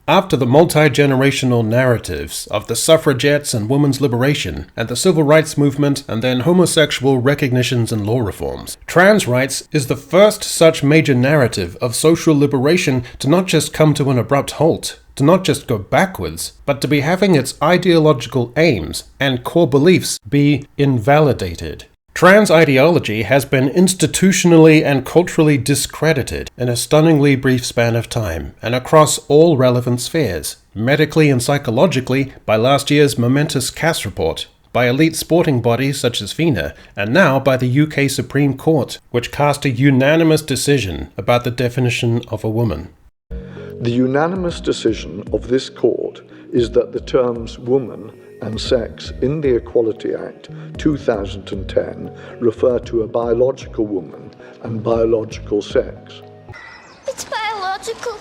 After the multi-generational narratives of the suffragettes and women's liberation, and the civil rights movement, and then homosexual recognitions and law reforms, trans rights is the first such major narrative of social liberation to not just come to an abrupt halt, to not just go backwards, but to be having its ideological aims and core beliefs be invalidated. Trans ideology has been institutionally and culturally discredited in a stunningly brief span of time and across all relevant spheres, medically and psychologically by last year's momentous Cass report, by elite sporting bodies such as FINA, and now by the UK Supreme Court, which cast a unanimous decision about the definition of a woman. The unanimous decision of this court is that the terms woman and sex in the Equality Act 2010 refer to a biological woman and biological sex. It's biological.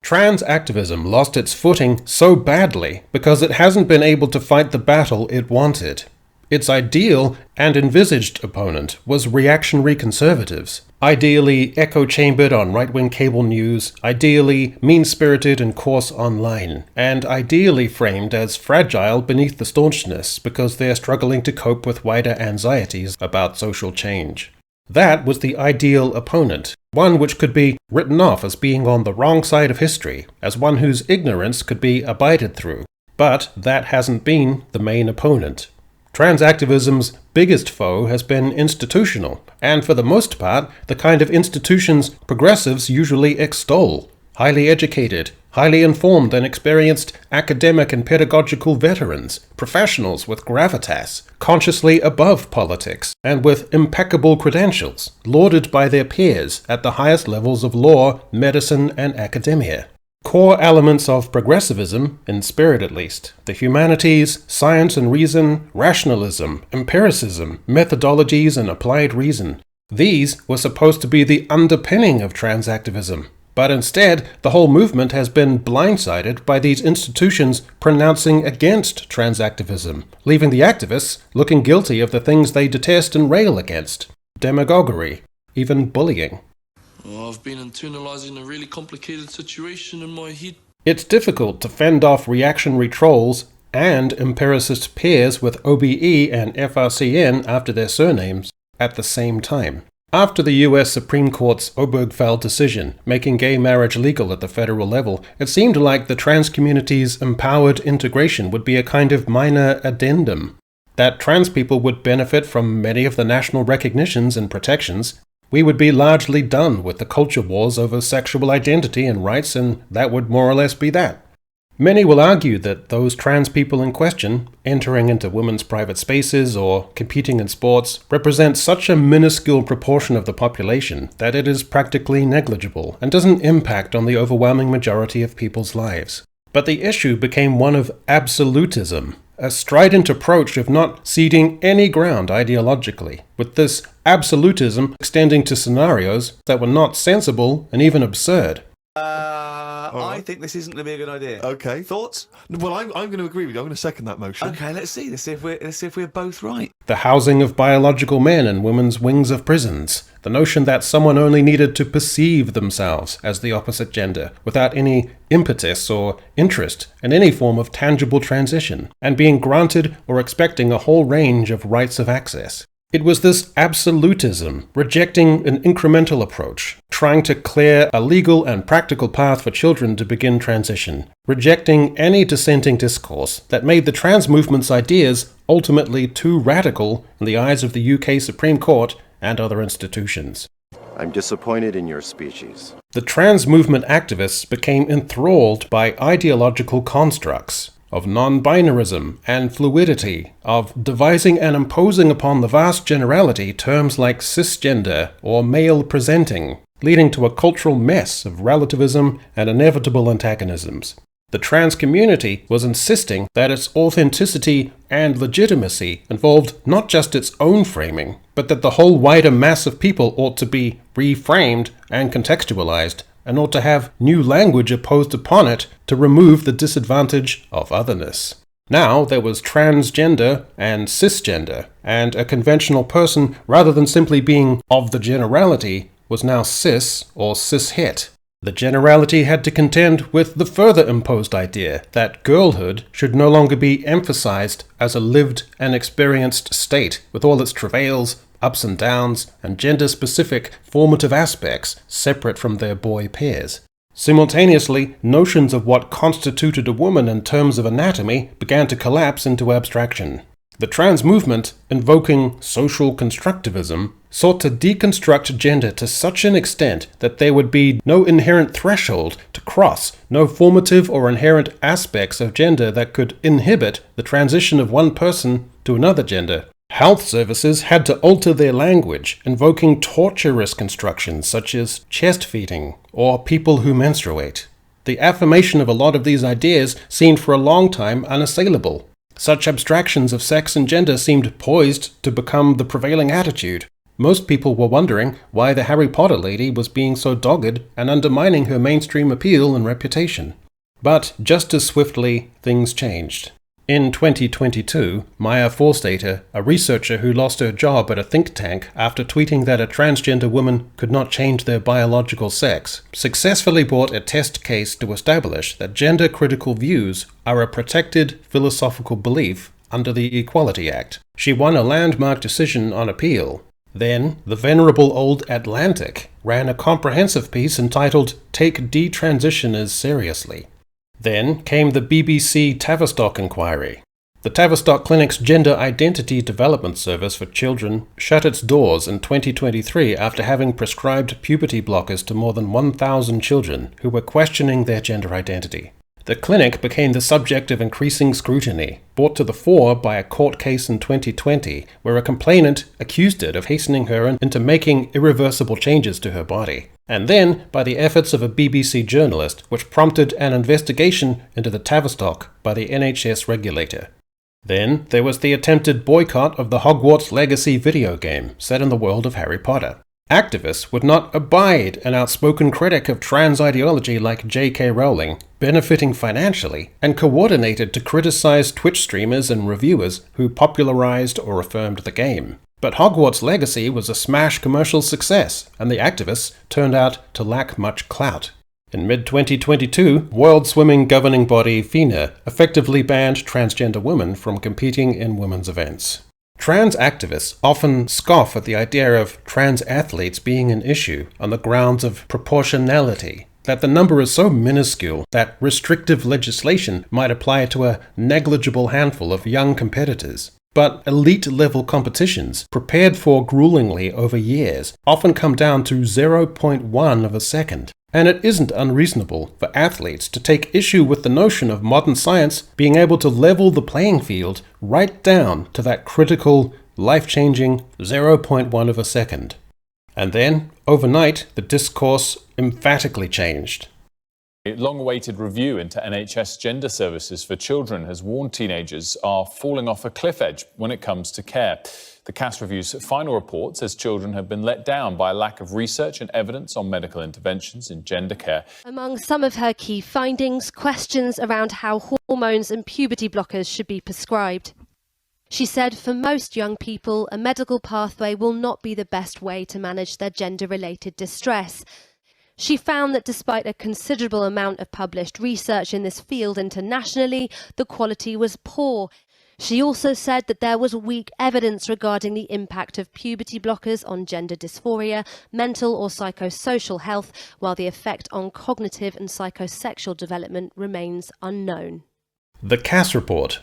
Trans activism lost its footing so badly because it hasn't been able to fight the battle it wanted. Its ideal and envisaged opponent was reactionary conservatives, ideally echo-chambered on right-wing cable news, ideally mean-spirited and coarse online, and ideally framed as fragile beneath the staunchness because they're struggling to cope with wider anxieties about social change. That was the ideal opponent, one which could be written off as being on the wrong side of history, as one whose ignorance could be abided through. But that hasn't been the main opponent. Trans activism's biggest foe has been institutional, and for the most part, the kind of institutions progressives usually extol. Highly educated, highly informed and experienced academic and pedagogical veterans, professionals with gravitas, consciously above politics, and with impeccable credentials, lauded by their peers at the highest levels of law, medicine, and academia. Core elements of progressivism, in spirit at least, the humanities, science and reason, rationalism, empiricism, methodologies and applied reason. These were supposed to be the underpinning of trans activism, but instead the whole movement has been blindsided by these institutions pronouncing against trans activism, leaving the activists looking guilty of the things they detest and rail against: demagoguery, even bullying. I've been internalizing a really complicated situation in my head. It's difficult to fend off reactionary trolls and empiricist peers with OBE and FRCN after their surnames at the same time. After the US Supreme Court's Obergefell decision making gay marriage legal at the federal level, it seemed like the trans community's empowered integration would be a kind of minor addendum. That trans people would benefit from many of the national recognitions and protections. We would be largely done with the culture wars over sexual identity and rights, and that would more or less be that. Many will argue that those trans people in question, entering into women's private spaces or competing in sports, represent such a minuscule proportion of the population that it is practically negligible and doesn't impact on the overwhelming majority of people's lives. But the issue became one of absolutism, a strident approach of not ceding any ground ideologically, with this absolutism extending to scenarios that were not sensible and even absurd. I think this isn't going to be a good idea. Okay. Thoughts? Well, I'm going to agree with you. I'm going to second that motion. Okay, let's see. Let's see if we're both right. The housing of biological men in women's wings of prisons. The notion that someone only needed to perceive themselves as the opposite gender without any impetus or interest in any form of tangible transition, and being granted or expecting a whole range of rights of access. It was this absolutism, rejecting an incremental approach, trying to clear a legal and practical path for children to begin transition, rejecting any dissenting discourse that made the trans movement's ideas ultimately too radical in the eyes of the UK Supreme Court and other institutions. I'm disappointed in your species. The trans movement activists became enthralled by ideological constructs of non-binarism and fluidity, of devising and imposing upon the vast generality terms like cisgender or male-presenting, leading to a cultural mess of relativism and inevitable antagonisms. The trans community was insisting that its authenticity and legitimacy involved not just its own framing, but that the whole wider mass of people ought to be reframed and contextualized, and ought to have new language imposed upon it to remove the disadvantage of otherness. Now there was transgender and cisgender, and a conventional person, rather than simply being of the generality, was now cis or cishet. The generality had to contend with the further imposed idea that girlhood should no longer be emphasized as a lived and experienced state with all its travails, ups and downs, and gender-specific formative aspects separate from their boy peers. Simultaneously, notions of what constituted a woman in terms of anatomy began to collapse into abstraction. The trans movement, invoking social constructivism, sought to deconstruct gender to such an extent that there would be no inherent threshold to cross, no formative or inherent aspects of gender that could inhibit the transition of one person to another gender. Health services had to alter their language, invoking torturous constructions such as chest feeding or people who menstruate. The affirmation of a lot of these ideas seemed for a long time unassailable. Such abstractions of sex and gender seemed poised to become the prevailing attitude. Most people were wondering why the Harry Potter lady was being so dogged and undermining her mainstream appeal and reputation. But just as swiftly, things changed. In 2022, Maya Forstater, a researcher who lost her job at a think tank after tweeting that a transgender woman could not change their biological sex, successfully brought a test case to establish that gender-critical views are a protected philosophical belief under the Equality Act. She won a landmark decision on appeal. Then, the venerable old Atlantic ran a comprehensive piece entitled "Take Detransitioners Seriously." Then came the BBC Tavistock inquiry. The Tavistock Clinic's Gender Identity Development Service for Children shut its doors in 2023 after having prescribed puberty blockers to more than 1,000 children who were questioning their gender identity. The clinic became the subject of increasing scrutiny, brought to the fore by a court case in 2020 where a complainant accused it of hastening her into making irreversible changes to her body, and then by the efforts of a BBC journalist which prompted an investigation into the Tavistock by the NHS regulator. Then there was the attempted boycott of the Hogwarts Legacy video game set in the world of Harry Potter. Activists would not abide an outspoken critic of trans ideology like J.K. Rowling, benefiting financially, and coordinated to criticize Twitch streamers and reviewers who popularized or affirmed the game. But Hogwarts Legacy was a smash commercial success, and the activists turned out to lack much clout. In mid-2022, World Swimming governing body FINA effectively banned transgender women from competing in women's events. Trans activists often scoff at the idea of trans athletes being an issue on the grounds of proportionality, that the number is so minuscule that restrictive legislation might apply to a negligible handful of young competitors. But elite-level competitions, prepared for gruelingly over years, often come down to 0.1 of a second. And it isn't unreasonable for athletes to take issue with the notion of modern science being able to level the playing field right down to that critical, life-changing 0.1 of a second. And then, overnight, the discourse emphatically changed. A long-awaited review into NHS gender services for children has warned teenagers are falling off a cliff edge when it comes to care. The CAS Review's final report says children have been let down by a lack of research and evidence on medical interventions in gender care. Among some of her key findings, questions around how hormones and puberty blockers should be prescribed. She said for most young people, a medical pathway will not be the best way to manage their gender-related distress. She found that despite a considerable amount of published research in this field internationally, the quality was poor. She also said that there was weak evidence regarding the impact of puberty blockers on gender dysphoria, mental or psychosocial health, while the effect on cognitive and psychosexual development remains unknown. The Cass Report.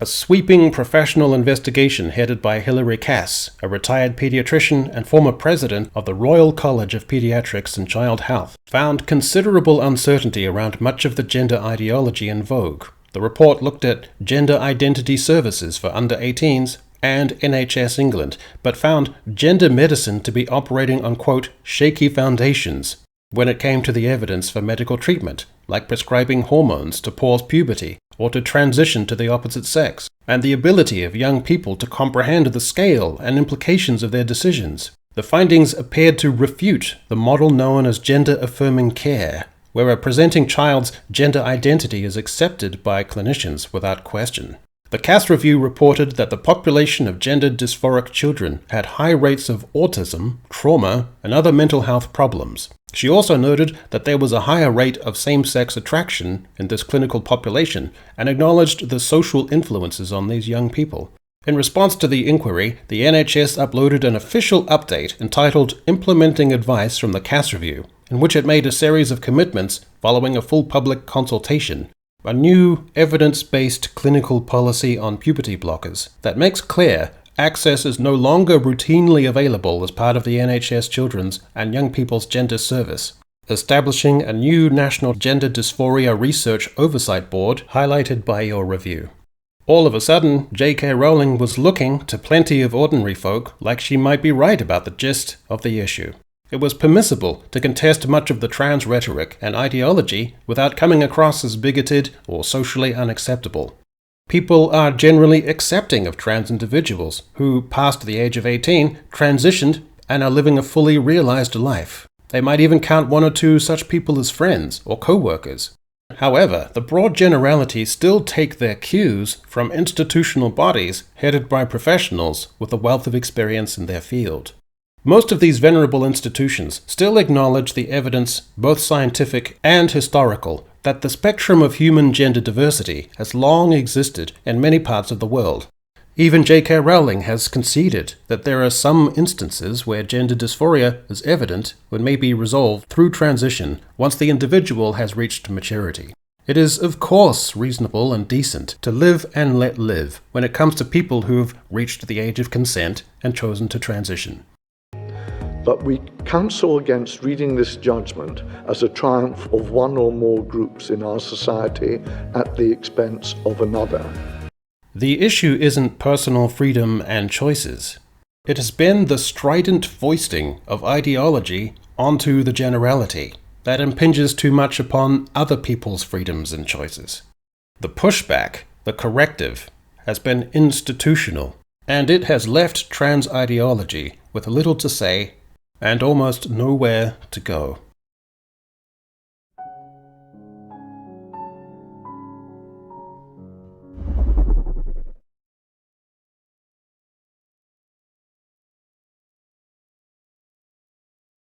A sweeping professional investigation headed by Hilary Cass, a retired pediatrician and former president of the Royal College of Pediatrics and Child Health, found considerable uncertainty around much of the gender ideology in vogue. The report looked at gender identity services for under 18s and NHS England, but found gender medicine to be operating on, quote, shaky foundations when it came to the evidence for medical treatment, like prescribing hormones to pause puberty or to transition to the opposite sex, and the ability of young people to comprehend the scale and implications of their decisions. The findings appeared to refute the model known as gender-affirming care, where a presenting child's gender identity is accepted by clinicians without question. The Cass Review reported that the population of gender dysphoric children had high rates of autism, trauma, and other mental health problems. She also noted that there was a higher rate of same-sex attraction in this clinical population and acknowledged the social influences on these young people. In response to the inquiry, the NHS uploaded an official update entitled Implementing Advice from the Cass Review, in which it made a series of commitments following a full public consultation. A new evidence-based clinical policy on puberty blockers that makes clear access is no longer routinely available as part of the NHS Children's and Young People's Gender Service, establishing a new National Gender Dysphoria Research Oversight Board highlighted by your review. All of a sudden, J.K. Rowling was looking to plenty of ordinary folk like she might be right about the gist of the issue. It was permissible to contest much of the trans rhetoric and ideology without coming across as bigoted or socially unacceptable. People are generally accepting of trans individuals who, past the age of 18, transitioned and are living a fully realized life. They might even count one or two such people as friends or co-workers. However, the broad generalities still take their cues from institutional bodies headed by professionals with a wealth of experience in their field. Most of these venerable institutions still acknowledge the evidence, both scientific and historical, that the spectrum of human gender diversity has long existed in many parts of the world. Even J.K. Rowling has conceded that there are some instances where gender dysphoria is evident but may be resolved through transition once the individual has reached maturity. It is, of course, reasonable and decent to live and let live when it comes to people who have reached the age of consent and chosen to transition. But we counsel against reading this judgment as a triumph of one or more groups in our society at the expense of another. The issue isn't personal freedom and choices. It has been the strident foisting of ideology onto the generality that impinges too much upon other people's freedoms and choices. The pushback, the corrective, has been institutional, and it has left trans ideology with little to say and almost nowhere to go.